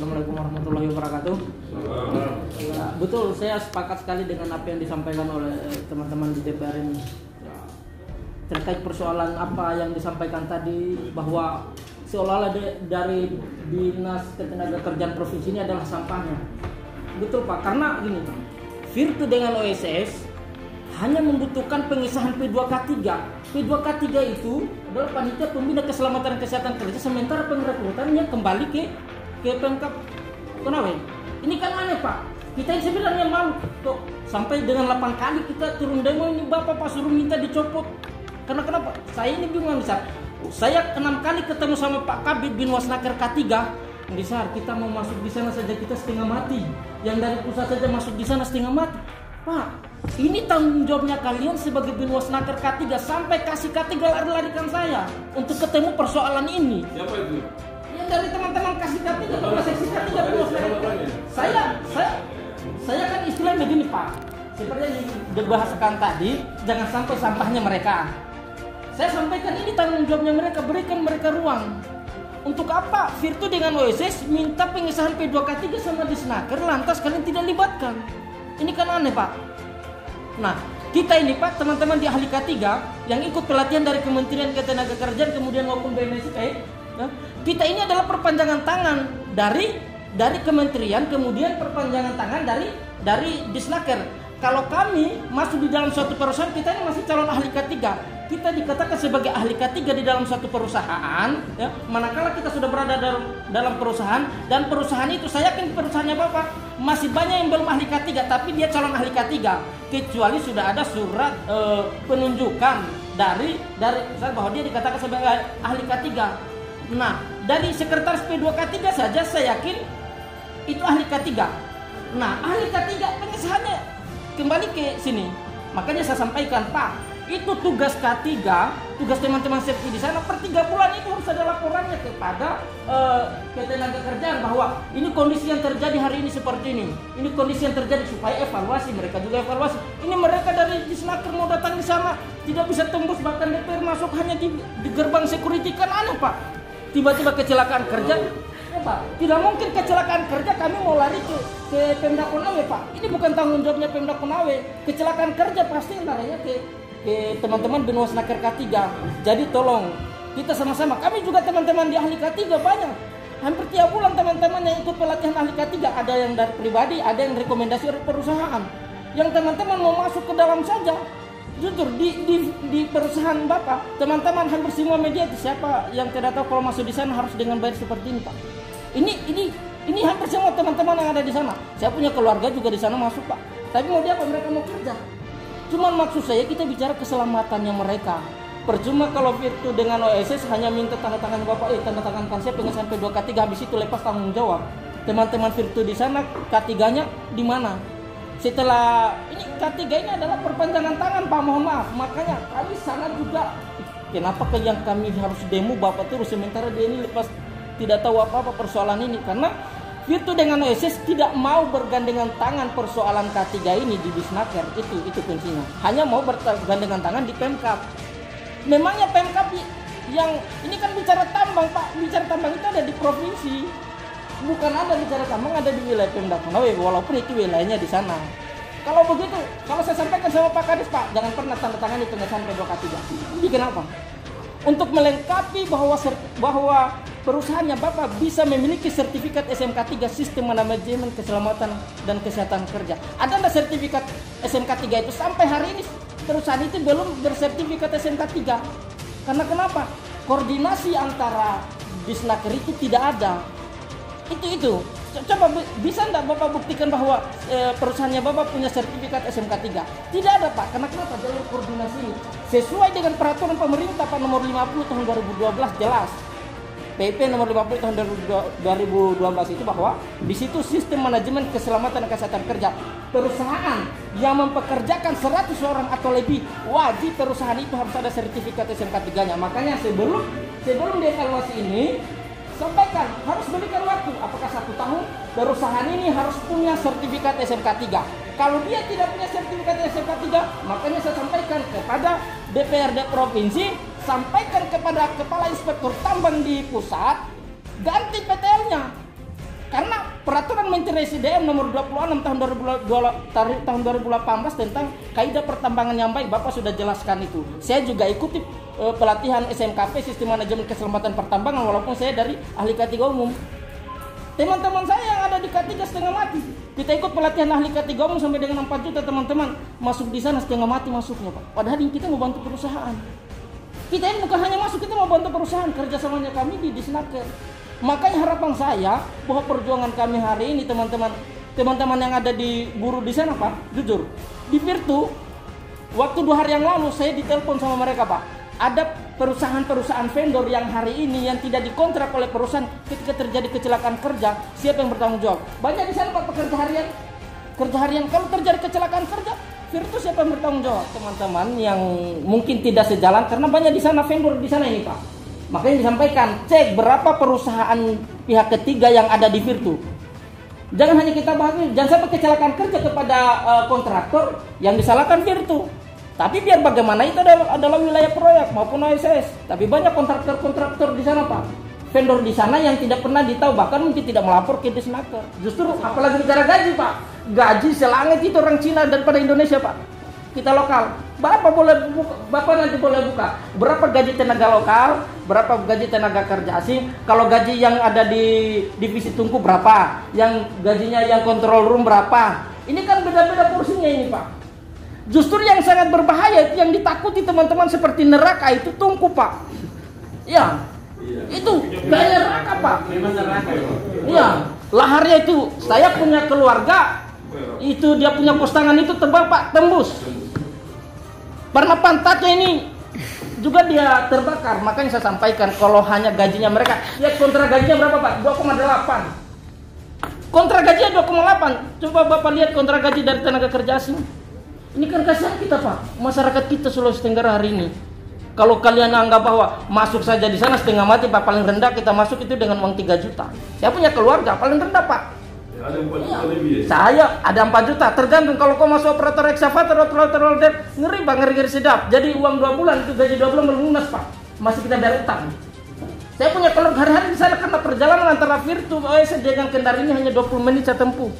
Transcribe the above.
Assalamualaikum warahmatullahi wabarakatuh. Ya, betul, saya sepakat sekali dengan apa yang disampaikan oleh teman-teman di DPR ini. Terkait persoalan apa yang disampaikan tadi, bahwa seolah-olah dari Dinas Ketenagakerjaan Provinsi ini adalah sampahnya. Betul Pak, karena gini, Virtu dengan OSS hanya membutuhkan pengesahan P2K3. P2K3 itu adalah panitia pembina keselamatan kesehatan kerja, sementara pengrekrutannya kembali ke Pemkab Konawe. Ini kan aneh Pak. Kita yang sebenarnya malu kok sampai dengan 8 kali kita turun demo ini Bapak suruh minta dicopot. Karena kenapa? Saya ini bingung besar. Saya 6 kali ketemu sama Pak Kabid Binwasnaker K3. Besar, kita mau masuk di sana saja kita setengah mati. Yang dari pusat saja masuk di sana setengah mati. Pak, ini tanggung jawabnya kalian sebagai Binwasnaker K3 sampai kasih K3 lari-larikan saya untuk ketemu persoalan ini. Siapa itu? Yang dari teman-teman kasih K3 kepada seksi K3 Binwasnaker. Saya kan istilahnya begini Pak. Seperti yang dibahasakan tadi, jangan sampai sampahnya mereka. Saya sampaikan ini tanggung jawabnya mereka, berikan mereka ruang. Untuk apa Virtu dengan OSS minta pengesahan P2K3 sama Disnaker, lantas kalian tidak libatkan? Ini kan aneh Pak. Nah, kita ini Pak, teman-teman di ahli K3 yang ikut pelatihan dari Kementerian Ketenagakerjaan kemudian maupun BNSP, kita ini adalah perpanjangan tangan dari kementerian, kemudian perpanjangan tangan dari Disnaker. Kalau kami masuk di dalam suatu perusahaan, kita ini masih calon ahli K3. Kita dikatakan sebagai ahli K3 di dalam suatu perusahaan, ya, manakala kita sudah berada dalam perusahaan, dan perusahaan itu, saya yakin perusahaannya Bapak masih banyak yang belum ahli K3, tapi dia calon ahli K3, kecuali sudah ada surat penunjukan dari perusahaan bahwa dia dikatakan sebagai ahli K3. Nah, dari sekretaris P2K3 saja saya yakin itu ahli K3. Nah, ahli K3 pengesahannya kembali ke sini. Makanya saya sampaikan Pak, itu tugas K3, tugas teman-teman safety di sana per 3 bulan itu harus ada laporannya kepada Ketenagakerjaan bahwa ini kondisi yang terjadi hari ini seperti ini. Ini kondisi yang terjadi supaya evaluasi, mereka juga evaluasi. Ini mereka dari Disnaker mau datang di sana tidak bisa tembus, bahkan DPR masuk hanya di gerbang security, kan aneh Pak. Tiba-tiba kecelakaan kerja. Pak, tidak mungkin kecelakaan kerja kami mau lari ke Pemda Konawe Pak. Ini bukan tanggung jawabnya Pemda Konawe. Kecelakaan kerja pasti larinya ke teman-teman Binwasnaker K3. Jadi tolong kita sama-sama, kami juga teman-teman di ahli K3 banyak. Hampir tiap bulan teman-teman yang ikut pelatihan ahli K3, ada yang dari pribadi, ada yang rekomendasi dari perusahaan. Yang teman-teman mau masuk ke dalam saja. Jujur di perusahaan Bapak, teman-teman hampir semua media, siapa yang tidak tahu kalau masuk di sana harus dengan bayar seperti ini Pak. Ini hampir semua teman-teman yang ada di sana. Saya punya keluarga juga di sana masuk Pak. Tapi mau dia apa, mereka mau kerja. Cuman maksud saya kita bicara keselamatannya mereka. Percuma kalau Virtu dengan OSS hanya minta tanda tangan Bapak, tanda tangan saya pengesahan P2K3, habis itu lepas tanggung jawab. Teman-teman Virtu di sana K3-nya di mana? Setelah ini K3 ini adalah perpanjangan tangan Pak, mohon maaf. Makanya kami sangat juga, kenapa yang kami harus demo Bapak terus sementara dia ini lepas tidak tahu apa-apa persoalan ini, karena Virtu dengan OSS tidak mau bergandengan tangan persoalan K3 ini di Disnaker, itu kuncinya. Hanya mau bergandengan tangan di Pemkab. Memangnya Pemkab yang ini kan bicara tambang Pak, bicara tambang itu ada di provinsi, bukan ada bicara tambang ada di wilayah Pemda Konawe, walaupun itu wilayahnya di sana. Kalau begitu, kalau saya sampaikan sama Pak Kadis Pak, jangan pernah tanda tangan di pengesahan P2K3. Ini kenapa? Untuk melengkapi bahwa perusahaannya Bapak bisa memiliki sertifikat SMK3, Sistem Manajemen Keselamatan dan Kesehatan Kerja. Ada enggak sertifikat SMK3 itu? Sampai hari ini perusahaan itu belum bersertifikat SMK3. Karena kenapa? Koordinasi antara Disnaker itu tidak ada. Itu. Coba bisa enggak Bapak buktikan bahwa perusahaannya Bapak punya sertifikat SMK3? Tidak ada Pak. Karena kenapa? Jalur koordinasi ini sesuai dengan peraturan pemerintah Pak nomor 50 tahun 2012 jelas. PP nomor 50 tahun 2012 itu bahwa di situ Sistem Manajemen Keselamatan dan Kesehatan Kerja. Perusahaan yang mempekerjakan 100 orang atau lebih, wajib perusahaan itu harus ada sertifikat SMK3-nya. Makanya sebelum dievaluasi ini, sampaikan harus berikan waktu, apakah 1 tahun perusahaan ini harus punya sertifikat SMK3. Kalau dia tidak punya sertifikat SMK3, makanya saya sampaikan kepada DPRD provinsi, sampaikan kepada Kepala Inspektur Tambang di pusat, ganti PTL-nya. Karena Peraturan Menteri SDM nomor 26 tahun 2018 tentang kaidah pertambangan yang baik, Bapak sudah jelaskan itu. Saya juga ikuti pelatihan SMKP, Sistem Manajemen Keselamatan Pertambangan, walaupun saya dari ahli K3 umum. Teman-teman saya yang ada di K3 setengah mati. Kita ikut pelatihan ahli K3 umum sampai dengan 4 juta teman-teman. Masuk di sana setengah mati masuknya, Pak. Padahal kita mau bantu perusahaan. Kita ini bukan hanya masuk, kita mau bantu perusahaan. Kerjasamanya kami di Disnaker. Makanya harapan saya bahwa perjuangan kami hari ini teman-teman yang ada di buruh di sana, Pak, jujur di Virtu, waktu 2 hari yang lalu saya ditelepon sama mereka, Pak. Ada perusahaan-perusahaan vendor yang hari ini yang tidak dikontrak oleh perusahaan, ketika terjadi kecelakaan kerja, siapa yang bertanggung jawab? Banyak di sana, Pak, pekerja harian. Kalau terjadi kecelakaan kerja, Virtu siapa yang bertanggung jawab? Teman-teman yang mungkin tidak sejalan karena banyak di sana vendor di sana ini, Pak. Makanya disampaikan, cek berapa perusahaan pihak ketiga yang ada di Virtu. Jangan hanya kita bahas, jangan sampai kecelakaan kerja kepada kontraktor yang disalahkan Virtu. Tapi biar bagaimana itu adalah wilayah proyek maupun OSS. Tapi banyak kontraktor di sana, Pak. Vendor di sana yang tidak pernah ditahu, bahkan mungkin tidak melapor ke Disnaker. Justru apalagi bicara gaji, Pak. Gaji selangit itu orang Cina daripada Indonesia, Pak. Kita lokal. Bapak nanti boleh buka berapa gaji tenaga lokal, berapa gaji tenaga kerja asing. Kalau gaji yang ada di divisi tungku berapa, yang gajinya yang control room berapa. Ini kan beda-beda porsinya ini, Pak. Justru yang sangat berbahaya, yang ditakuti teman-teman seperti neraka itu tungku, Pak. Ya, itu kayak neraka, Pak. Iya, laharnya itu. Saya punya keluarga, itu dia punya pos tangan itu tebal, Pak, tembus. Karena pantatnya ini juga dia terbakar. Makanya saya sampaikan, kalau hanya gajinya mereka, lihat kontrak gajinya berapa, Pak? 2,8. Kontrak gajinya 2,8. Coba Bapak lihat kontrak gaji dari tenaga kerja asing. Ini kan kasihan kita, Pak. Masyarakat kita Sulawesi Tenggara hari ini. Kalau kalian anggap bahwa masuk saja di sana setengah mati, Pak, paling rendah kita masuk itu dengan uang 3 juta. Saya punya keluarga, paling rendah, Pak. Ada 4 juta lebih ya? Saya ada 4 juta, tergantung kalau kau masuk operator ekskavator, operator welder, ngeri, Pak, ngeri sedap. Jadi uang 2 bulan, itu gaji 2 bulan belum lunas, Pak. Masih kita bayar utang. Saya punya keluarga hari-hari di sana karena perjalanan antara Virtu OSS dengan Kendari ini hanya 20 menit saya tempuh.